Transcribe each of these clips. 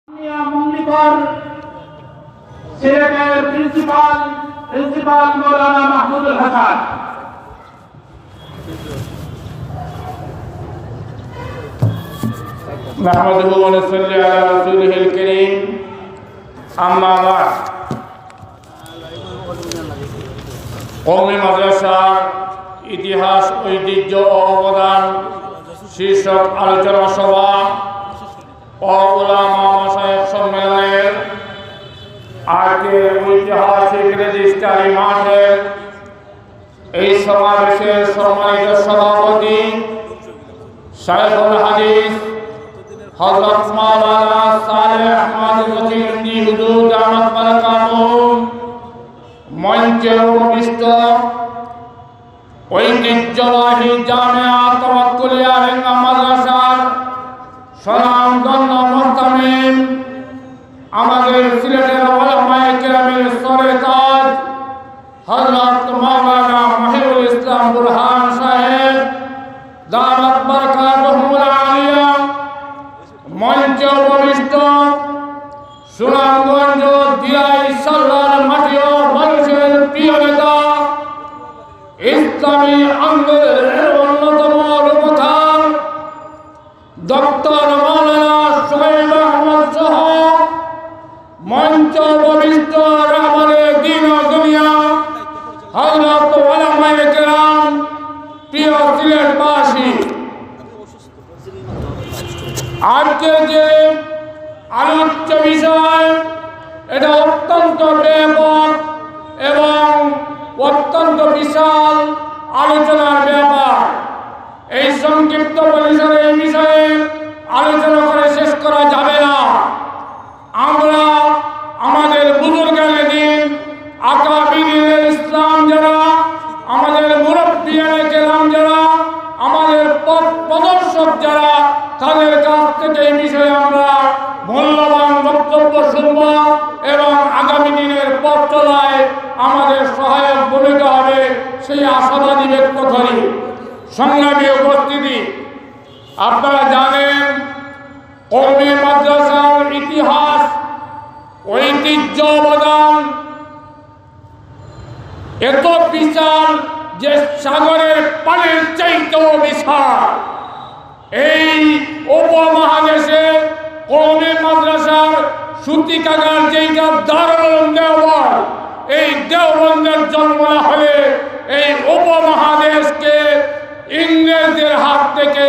মঙ্গলিকর সিলেটের প্রিন্সিপাল মৌলানা মাহমুদুল হাসান। نحمده ونصلي على رسوله الكريم أما بعد কওমি মাদ্রাসার ইতিহাস ঐতিহ্য ও অবদান শীর্ষক আলোচনা সভা ও উলামা মাশায়েখ সম্মেলনের আজকের ঐতিহাসিক রেজিস্ট্রারি মাঠের এই সমাবেশের সম্মানিত সভাপতি শাইখুল হাদিস হযরত মাওলানা সালেহ আহমদ রশিদি হুজুর দামাত বারাকাতুহু, মঞ্চে উপবিষ্ট ঐতিহ্যবাহী জামিয়া তাওয়াক্কুলিয়া রেঙ্গা মাদ্রাসার স্বনামধন্য মুহতামিম, আমাদের সিলেটের উলামায়ে কেরামের সরতাজ হযরত মাওলানা মহিবুল ইসলাম বুরহান সাহেব দামাত বারাকাতুহুল আলিয়া, মঞ্চে উপবিষ্ট সুনামগঞ্জ দিয়াই সাল্লার মাটি ও মানুষের প্রিয় নেতা, ইসলামী আন্দোলনের অন্যতম রূপকার ডক্টর মাওলানা শোয়েব আহমদ সহ মঞ্চে উপবিষ্ট আমাদের দ্বীন ও দুনিয়া হযরত উলামায়ে কেরাম, প্রিয় সিলেটবাসী, আজকে যে আলোচ্য বিষয় এটা অত্যন্ত ব্যাপক এবং অত্যন্ত বিশাল আলোচনার ব্যাপার। এই সংক্ষিপ্ত পরিসরে এই বিষয়ে আলোচনা করে শেষ করা যাবে না। আমরা আমাদের বুজুর্গানে দিন আকাবিরিনে ইসলাম যারা, আমাদের মুরব্বিয়ানে কেরাম যারা, আমাদের পথ প্রদর্শক যারা, তাদের কাছ থেকে এই বিষয়ে আমরা মূল্যবান বক্তব্য শুনব এবং আগামী দিনের পথ চলায় আমাদের সহায়ক ভূমিকা হবে সেই আশাবাদী ব্যক্ত করি। সংগ্রামী উপস্থিতি, আপনারা জানেন কওমি মাদ্রাসার ইতিহাস ঐতিহ্য অবদান এত বিশাল যে সাগরের পানির চাইতেও বিশাল। এই উপমহাদেশে কওমি মাদ্রাসার সূতিকাগার যেটা দারুল দেওবন্দ, এই দেওবন্দের জন্ম না হলে এই উপমহাদেশকে ইংরেজদের হাত থেকে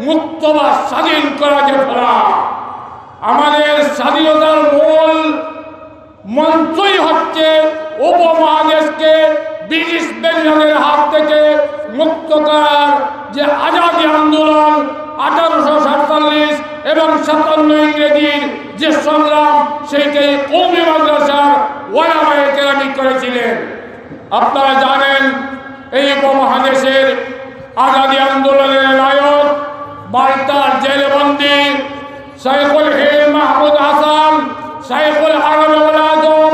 মুক্ত বা স্বাধীন করা যেত না। আমাদের স্বাধীনতার মূল মন্ত্রই হচ্ছে উপমহাদেশকে ব্রিটিশ বেঙ্গলের হাত থেকে মুক্ত করার যে আজাদী আন্দোলন 1847 এবং 57 ইংরেজির যে সংগ্রাম, সেইটাই কওমি মাদ্রাসার উলামায়ে কেরাম করেছিলেন। আপনারা জানেন এই উপমহাদেশের আজাদী আন্দোলনের নায়ক বাল্টার জেলবন্দি শাইখুল হিন্দ মাহমুদ হাসান, শাইখুল আরব ওয়াল আজম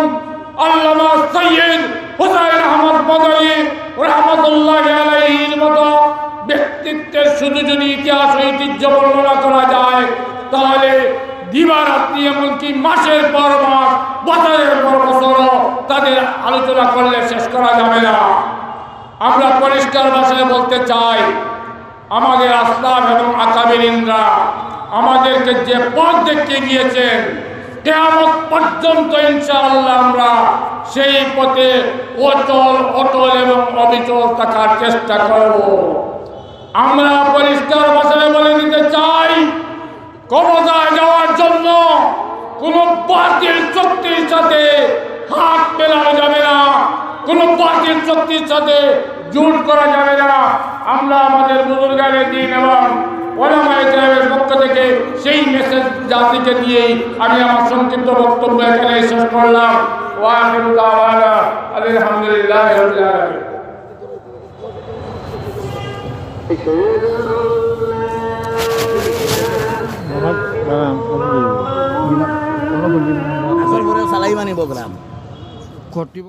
আল্লামা সৈয়দ হুসাইন আহমদ মাদানী রহমতুল্লাহি আলাইহির মতো ব্যক্তিত্বের শুধু যদি ইতিহাস ঐতিহ্য বর্ণনা করা যায় তাহলে দিবারাত্রি এমনকি মাসের পর মাস, বছরের পর বছরও তাদের আলোচনা করলে শেষ করা যাবে না। আমরা পরিষ্কার ভাষায় বলতে চাই, আমাদের আসলাফ এবং আকাবিরিনরা আমাদেরকে যে পথ দেখিয়ে গিয়েছেন, কিয়ামত পর্যন্ত ইনশাআল্লাহ আমরা সেই পথে অটল এবং অবিচল থাকার চেষ্টা করব। আমরা পরিষ্কার ভাষায় বলে দিতে চাই, ক্ষমতায় যাওয়ার জন্য কোনো বাতিল শক্তির সাথে হাত মেলানো যাবে না, কোনো বাতিল শক্তির সাথে জোট করা যাবে না। আমরা আমাদের বুজুর্গানের দিন এবং উলামায়ে কেরামের পক্ষ থেকে সেই মেসেজ জাতিকে দিয়েই আমি আমার সংক্ষিপ্ত বক্তব্য এখানে শেষ করলাম। ওয়া আখিরু দাওয়ানা আলহামদুলিল্লাহি রাব্বিল আলামিন।